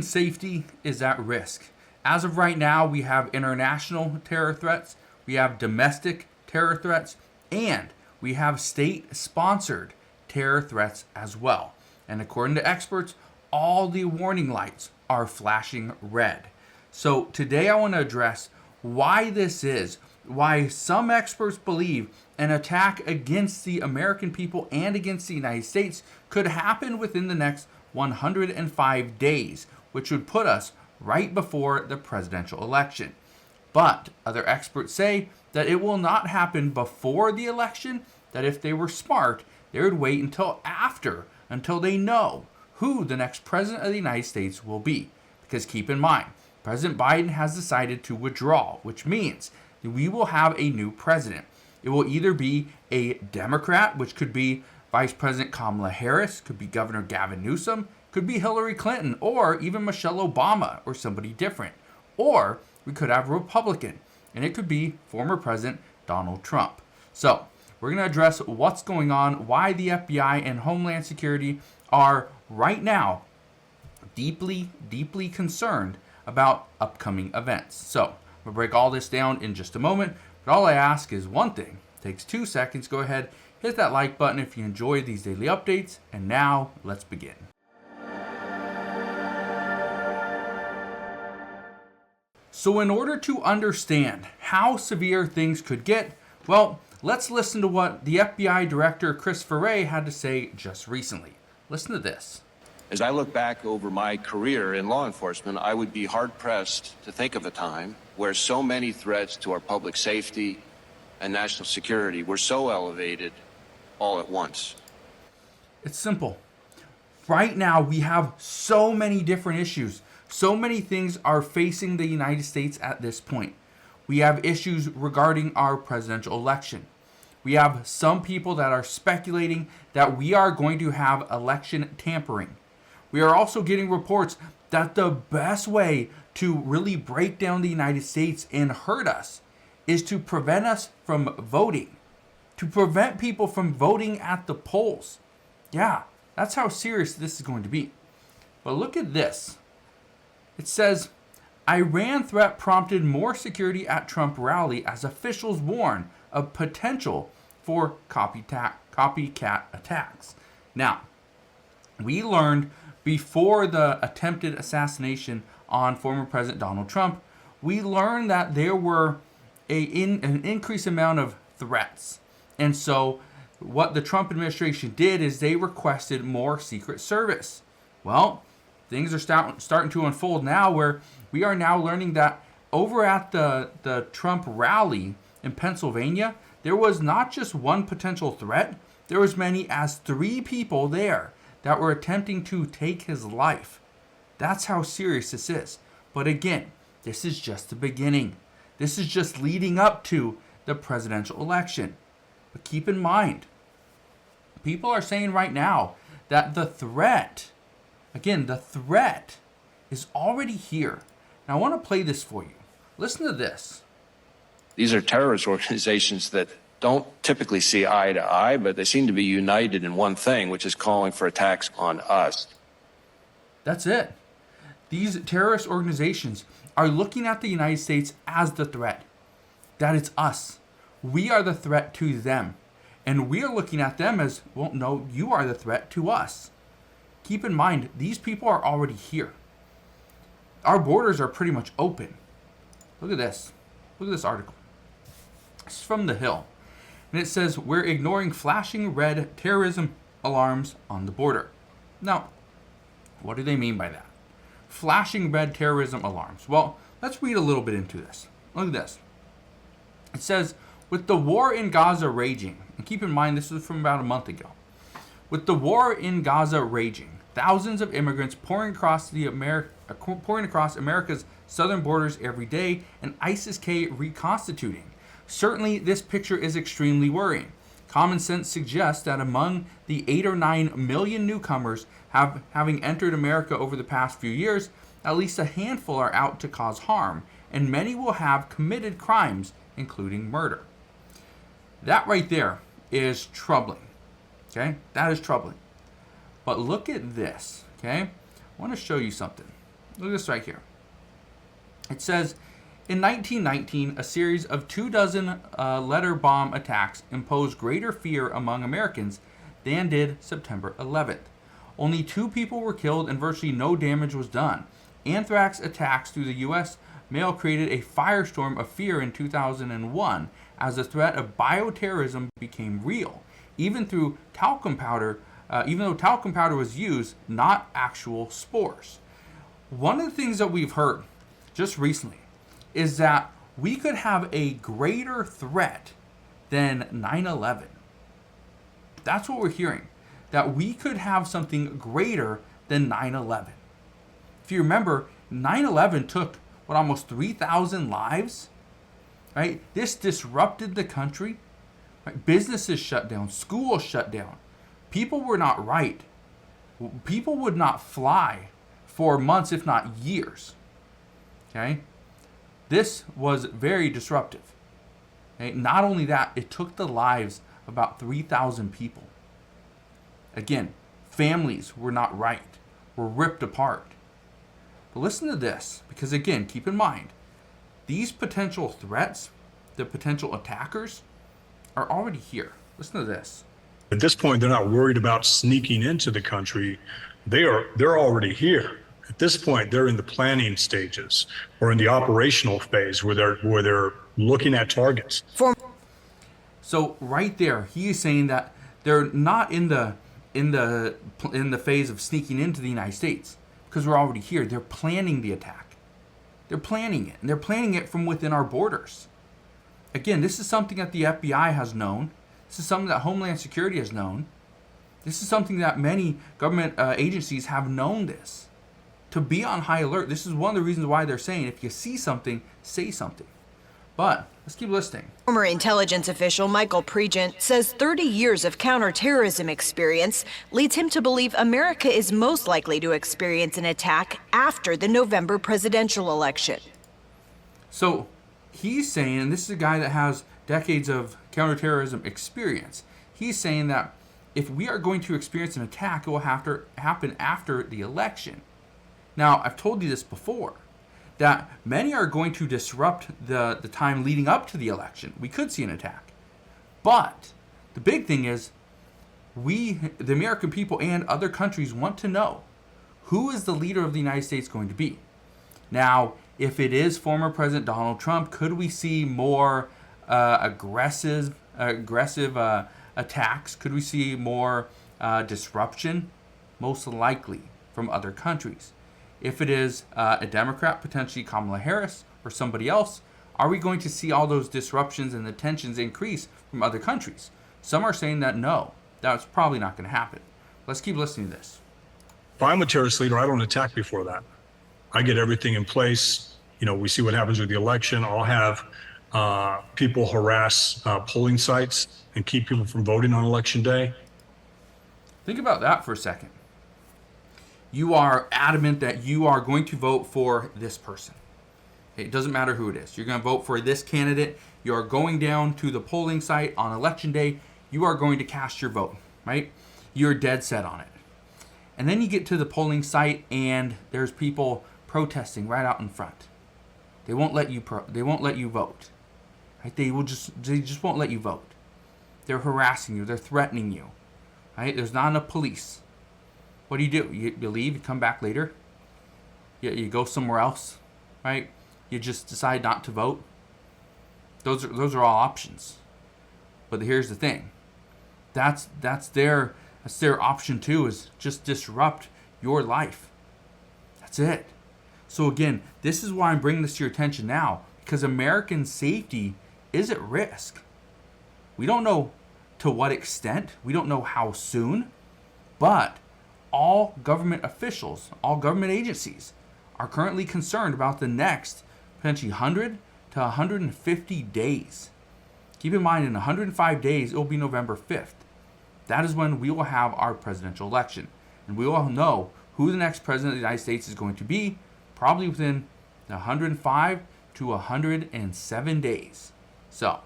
safety is at risk. As of right now, we have international terror threats, we have domestic terror threats, and we have state-sponsored terror threats as well. And according to experts, all the warning lights are flashing red. So today I want to address why this is, why some experts believe an attack against the American people and against the United States could happen within the next 105 days, which would put us right before the presidential election. But other experts say that it will not happen before the election, that if they were smart, they would wait until after, until they know who the next president of the United States will be. Because keep in mind, President Biden has decided to withdraw, which means that we will have a new president. It will either be a Democrat, which could be Vice President Kamala Harris, could be Governor Gavin Newsom, could be Hillary Clinton, or even Michelle Obama, or somebody different. Or we could have a Republican, and it could be former President Donald Trump. So we're going to address what's going on, why the FBI and Homeland Security are right now deeply, deeply concerned about upcoming events. So we'll break all this down in just a moment, but all I ask is one thing. It takes 2 seconds. Go ahead, hit that like button if you enjoy these daily updates, and now let's begin. So in order to understand how severe things could get, well, let's listen to what the FBI Director Christopher Wray had to say just recently. Listen to this. As I look back over my career in law enforcement, I would be hard-pressed to think of a time where so many threats to our public safety and national security were so elevated all at once. It's simple. Right now, we have so many different issues. So many things are facing the United States at this point. We have issues regarding our presidential election. We have some people that are speculating that we are going to have election tampering. We are also getting reports that the best way to really break down the United States and hurt us is to prevent us from voting, to prevent people from voting at the polls. Yeah, that's how serious this is going to be. But look at this. It says, Iran threat prompted more security at Trump rally as officials warn of potential for copycat attacks. Now, we learned before the attempted assassination on former President Donald Trump, we learned that there were an increased amount of threats. And so what the Trump administration did is they requested more Secret Service. Well, things are starting to unfold now where we are now learning that over at the Trump rally in Pennsylvania, there was not just one potential threat, there was many as 3 people there that were attempting to take his life. That's how serious this is. But again, this is just the beginning. This is just leading up to the presidential election. But keep in mind, people are saying right now that the threat is already here. Now I want to play this for you. Listen to this. These are terrorist organizations that don't typically see eye to eye, but they seem to be united in one thing, which is calling for attacks on us. That's it. These terrorist organizations are looking at the United States as the threat. That it's us. We are the threat to them. And we are looking at them as, well, no, you are the threat to us. Keep in mind, these people are already here. Our borders are pretty much open. Look at this. Look at this article. It's from The Hill. And it says, we're ignoring flashing red terrorism alarms on the border. Now, what do they mean by that? Flashing red terrorism alarms. Well, let's read a little bit into this. Look at this. It says, with the war in Gaza raging, and keep in mind this was from about a month ago. With the war in Gaza raging, thousands of immigrants pouring across America's southern borders every day, and ISIS-K reconstituting. Certainly, this picture is extremely worrying. Common sense suggests that among the 8 or 9 million newcomers having entered America over the past few years, at least a handful are out to cause harm, and many will have committed crimes, including murder. That right there is troubling. Okay, that is troubling. But look at this. Okay, I want to show you something. Look at this right here. It says, in 1919, a series of 24 letter bomb attacks imposed greater fear among Americans than did September 11th. Only 2 people were killed and virtually no damage was done. Anthrax attacks through the U.S. mail created a firestorm of fear in 2001 as the threat of bioterrorism became real, even though talcum powder was used, not actual spores. One of the things that we've heard just recently is that we could have a greater threat than 9/11. That's what we're hearing, that we could have something greater than 9/11. If you remember, 9/11 took almost 3,000 lives, right? This disrupted the country, right? Businesses shut down, schools shut down. People were not right. People would not fly for months, if not years. Okay? This was very disruptive. Okay? Not only that, it took the lives of about 3,000 people. Again, families were not right, were ripped apart. But listen to this, because again, keep in mind, these potential threats, the potential attackers, are already here. Listen to this. At this point, they're not worried about sneaking into the country. They're already here. At this point, they're in the planning stages or in the operational phase where they're looking at targets. So right there, he is saying that they're not in the phase of sneaking into the United States because we're already here. They're planning the attack. They're planning it, and they're planning it from within our borders. Again, this is something that the FBI has known. This is something that Homeland Security has known. This is something that many government agencies have known this. To be on high alert, this is one of the reasons why they're saying if you see something, say something. But let's keep listening. Former intelligence official Michael Pregent says 30 years of counterterrorism experience leads him to believe America is most likely to experience an attack after the November presidential election. So he's saying, and this is a guy that has decades of counterterrorism experience, he's saying that if we are going to experience an attack, it will have to happen after the election. Now, I've told you this before, that many are going to disrupt the time leading up to the election. We could see an attack. But the big thing is, we, the American people and other countries, want to know who is the leader of the United States going to be. Now, if it is former President Donald Trump, could we see more aggressive attacks? Could we see more disruption? Most likely from other countries. If it is a Democrat, potentially Kamala Harris or somebody else, are we going to see all those disruptions and the tensions increase from other countries? Some are saying that no, that's probably not going to happen. Let's keep listening to this. If I'm a terrorist leader, I don't attack before that. I get everything in place. We see what happens with the election. I'll have people harass polling sites and keep people from voting on election day. Think about that for a second. You are adamant that you are going to vote for this person. It doesn't matter who it is. You're going to vote for this candidate. You are going down to the polling site on election day. You are going to cast your vote, right? You're dead set on it. And then you get to the polling site and there's people protesting right out in front. They won't let you vote. Right? They just won't let you vote. They're harassing you. They're threatening you. Right? There's not enough police. What do? You leave, you come back later. You go somewhere else, right? You just decide not to vote. Those are all options. But here's the thing. That's their option too, is just disrupt your life. That's it. So again, this is why I'm bringing this to your attention now, because American safety is at risk. We don't know to what extent, we don't know how soon, but all government officials, all government agencies are currently concerned about the next potentially 100 to 150 days. Keep in mind, in 105 days, it will be November 5th. That is when we will have our presidential election. And we will know who the next president of the United States is going to be, probably within 105 to 107 days. So,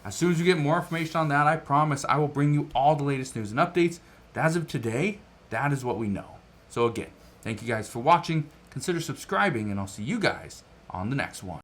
as soon as we get more information on that, I promise I will bring you all the latest news and updates. But as of today, that is what we know. So again, thank you guys for watching. consider subscribing, and I'll see you guys on the next one.